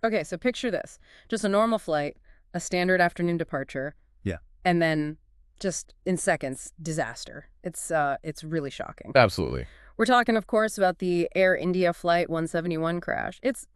Okay, so picture this. Just a normal flight, a standard afternoon departure, Yeah. and then just in seconds, disaster. It's really shocking. Absolutely. We're talking, of course, about the Air India Flight 171 crash. It's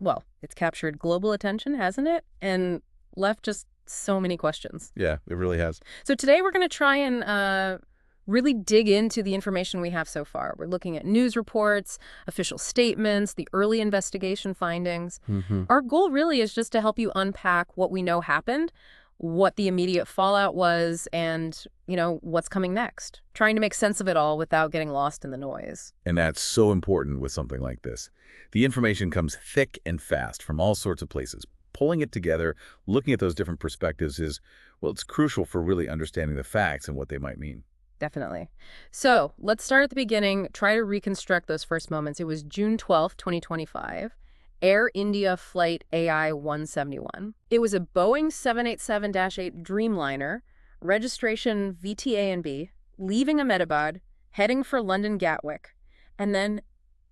captured global attention, hasn't it? And left just so many questions. Yeah, it really has. So today we're going to try and really dig into the information we have so far. We're looking at news reports, official statements, the early investigation findings. Our goal really is just to help you unpack what we know happened, what the immediate fallout was, and, what's coming next. Trying to make sense of it all without getting lost in the noise. And that's so important with something like this. The information comes thick and fast from all sorts of places. Pulling it together, looking at those different perspectives is, well, it's crucial for really understanding the facts and what they might mean. Definitely. So let's start at the beginning, try to reconstruct those first moments. It was June 12th, 2025. Air India Flight AI171. It was a Boeing 787-8 Dreamliner, registration VTA&B, leaving Ahmedabad, heading for London Gatwick. And then,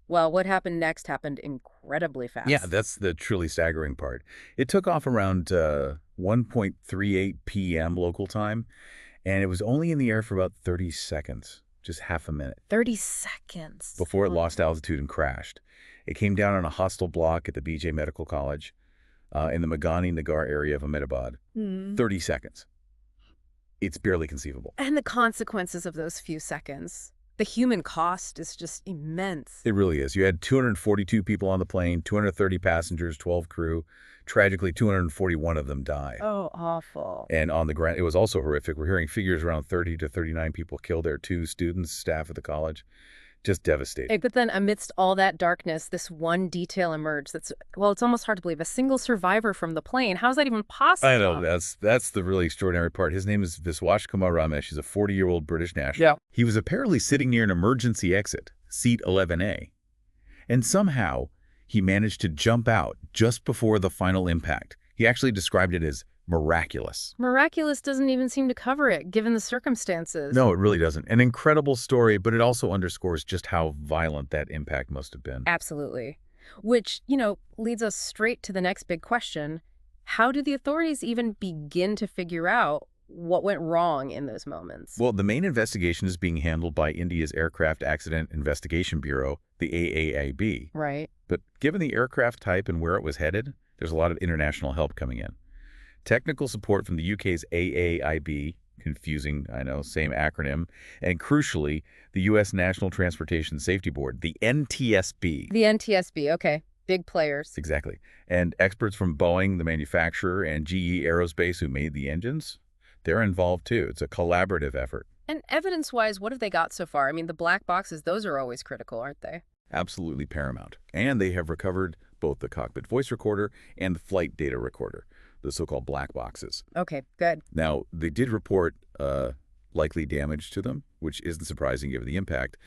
well, what happened next happened incredibly fast. Yeah, that's the truly staggering part. It took off around 1:38 p.m. local time, and it was only in the air for about 30 seconds, just half a minute, 30 seconds. before it lost altitude and crashed. It came down on a hostel block at the BJ Medical College in the Magani Nagar area of Ahmedabad. 30 seconds. It's barely conceivable. And the consequences of those few seconds. The human cost is just immense. It really is. You had 242 people on the plane, 230 passengers, 12 crew. Tragically, 241 of them died. Oh, awful. And on the ground, it was also horrific. We're hearing figures around 30 to 39 people killed there, too. Students, staff at the college. Just devastating. But then amidst all that darkness, this one detail emerged it's almost hard to believe. A single survivor from the plane. How's that even possible? I know. That's the really extraordinary part. His name is Viswash Kumar Ramesh. He's a 40-year-old British national. Yeah. He was apparently sitting near an emergency exit, seat 11A. And somehow, he managed to jump out just before the final impact. He actually described it as miraculous. Miraculous doesn't even seem to cover it, given the circumstances. No, it really doesn't. An incredible story, but it also underscores just how violent that impact must have been. Absolutely. Which, leads us straight to the next big question. How did the authorities even begin to figure out what went wrong in those moments? Well, the main investigation is being handled by India's Aircraft Accident Investigation Bureau, the AAIB. Right. But given the aircraft type and where it was headed, there's a lot of international help coming in. Technical support from the UK's AAIB, confusing, I know, same acronym, and crucially, the U.S. National Transportation Safety Board, the NTSB. The NTSB, okay. Big players. Exactly. And experts from Boeing, the manufacturer, and GE Aerospace, who made the engines, they're involved too. It's a collaborative effort. And evidence-wise, what have they got so far? I mean, the black boxes, those are always critical, aren't they? Absolutely paramount. And they have recovered both the cockpit voice recorder and the flight data recorder, the so-called black boxes. Okay, good. Now, they did report likely damage to them, which isn't surprising given the impact.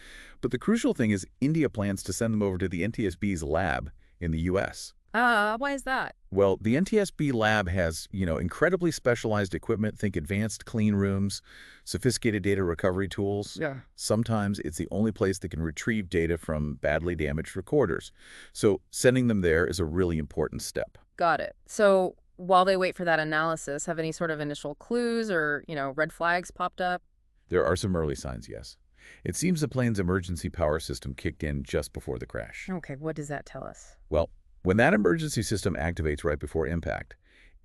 But the crucial thing is India plans to send them over to the NTSB's lab in the U.S. Why is that? Well, the NTSB lab has, incredibly specialized equipment. Think advanced clean rooms, sophisticated data recovery tools. Yeah. Sometimes it's the only place that can retrieve data from badly damaged recorders. So sending them there is a really important step. Got it. So while they wait for that analysis, have any sort of initial clues or, red flags popped up? There are some early signs, yes. It seems the plane's emergency power system kicked in just before the crash. Okay, what does that tell us? Well, when that emergency system activates right before impact,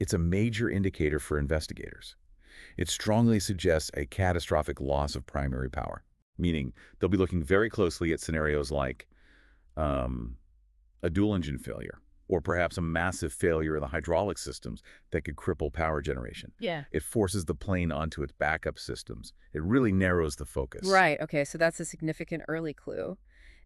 it's a major indicator for investigators. It strongly suggests a catastrophic loss of primary power, meaning they'll be looking very closely at scenarios like a dual engine failure, or perhaps a massive failure in the hydraulic systems that could cripple power generation. Yeah. It forces the plane onto its backup systems. It really narrows the focus. Right, okay, so that's a significant early clue.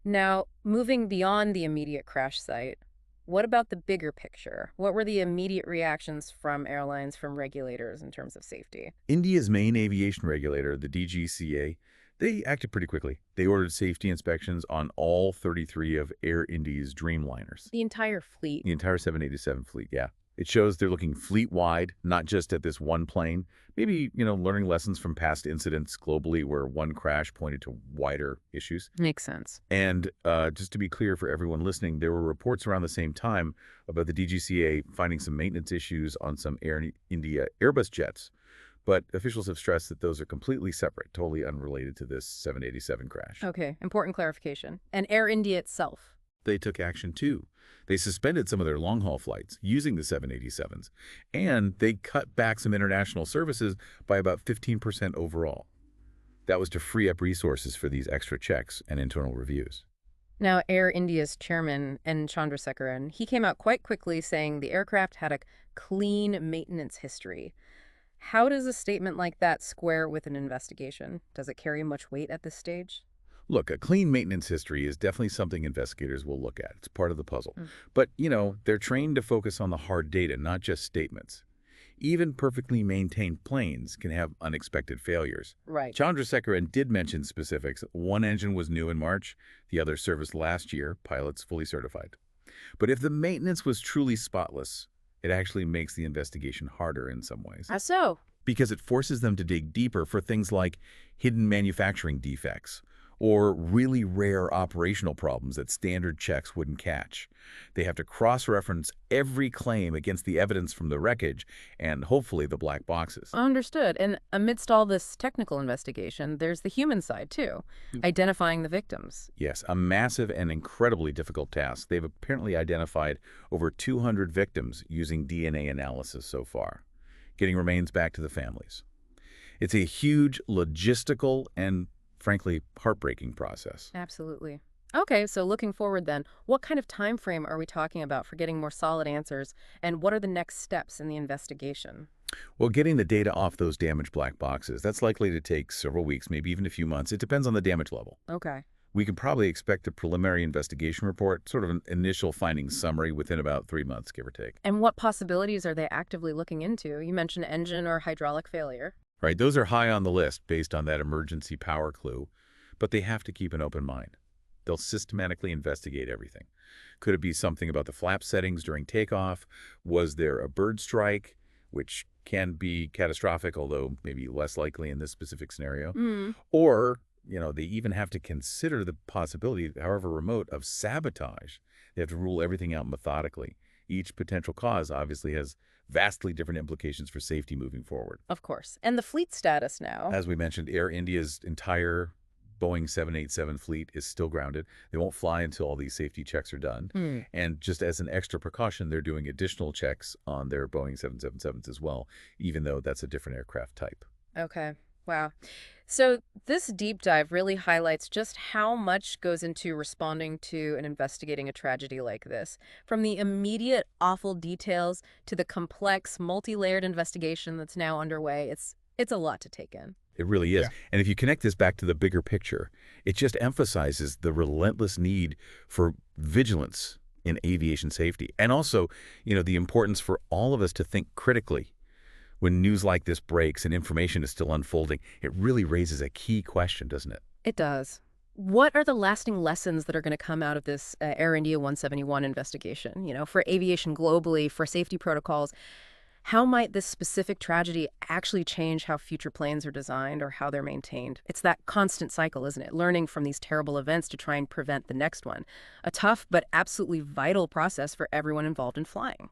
Now, moving beyond the immediate crash site, what about the bigger picture? What were the immediate reactions from airlines, from regulators in terms of safety? India's main aviation regulator, the DGCA, they acted pretty quickly. They ordered safety inspections on all 33 of Air India's Dreamliners. The entire fleet. The entire 787 fleet, yeah. It shows they're looking fleet-wide, not just at this one plane. Maybe, learning lessons from past incidents globally where one crash pointed to wider issues. Makes sense. And just to be clear for everyone listening, there were reports around the same time about the DGCA finding some maintenance issues on some Air India Airbus jets. But officials have stressed that those are completely separate, totally unrelated to this 787 crash. Okay, important clarification. And Air India itself. They took action too. They suspended some of their long-haul flights using the 787s, and they cut back some international services by about 15% overall. That was to free up resources for these extra checks and internal reviews. Now, Air India's chairman, N. Chandrasekaran, he came out quite quickly saying the aircraft had a clean maintenance history. How does a statement like that square with an investigation? Does it carry much weight at this stage? Look, a clean maintenance history is definitely something investigators will look at. It's part of the puzzle. Mm. But, they're trained to focus on the hard data, not just statements. Even perfectly maintained planes can have unexpected failures. Right. Chandrasekaran did mention specifics. One engine was new in March, the other serviced last year, pilots fully certified. But if the maintenance was truly spotless, it actually makes the investigation harder in some ways. How so? Because it forces them to dig deeper for things like hidden manufacturing defects or really rare operational problems that standard checks wouldn't catch. They have to cross-reference every claim against the evidence from the wreckage and hopefully the black boxes. Understood. And amidst all this technical investigation, there's the human side, too, identifying the victims. Yes, a massive and incredibly difficult task. They've apparently identified over 200 victims using DNA analysis so far, getting remains back to the families. It's a huge logistical and frankly, heartbreaking process. Absolutely. Okay, so looking forward then, what kind of time frame are we talking about for getting more solid answers, and what are the next steps in the investigation? Well, getting the data off those damaged black boxes, that's likely to take several weeks, maybe even a few months. It depends on the damage level. Okay. We can probably expect a preliminary investigation report, sort of an initial findings summary within about 3 months, give or take. And what possibilities are they actively looking into? You mentioned engine or hydraulic failure. Right, those are high on the list based on that emergency power clue, but they have to keep an open mind. They'll systematically investigate everything. Could it be something about the flap settings during takeoff? Was there a bird strike, which can be catastrophic, although maybe less likely in this specific scenario? Or, they even have to consider the possibility, however remote, of sabotage. They have to rule everything out methodically. Each potential cause obviously has vastly different implications for safety moving forward. Of course. And the fleet status now. As we mentioned, Air India's entire Boeing 787 fleet is still grounded. They won't fly until all these safety checks are done. And just as an extra precaution, they're doing additional checks on their Boeing 777s as well, even though that's a different aircraft type. Okay. Wow. So this deep dive really highlights just how much goes into responding to and investigating a tragedy like this. From the immediate awful details to the complex, multi-layered investigation that's now underway, it's a lot to take in. It really is. Yeah. And if you connect this back to the bigger picture, it just emphasizes the relentless need for vigilance in aviation safety. And also, the importance for all of us to think critically. When news like this breaks and information is still unfolding, it really raises a key question, doesn't it? It does. What are the lasting lessons that are going to come out of this Air India 171 investigation? For aviation globally, for safety protocols, how might this specific tragedy actually change how future planes are designed or how they're maintained? It's that constant cycle, isn't it? Learning from these terrible events to try and prevent the next one. A tough but absolutely vital process for everyone involved in flying.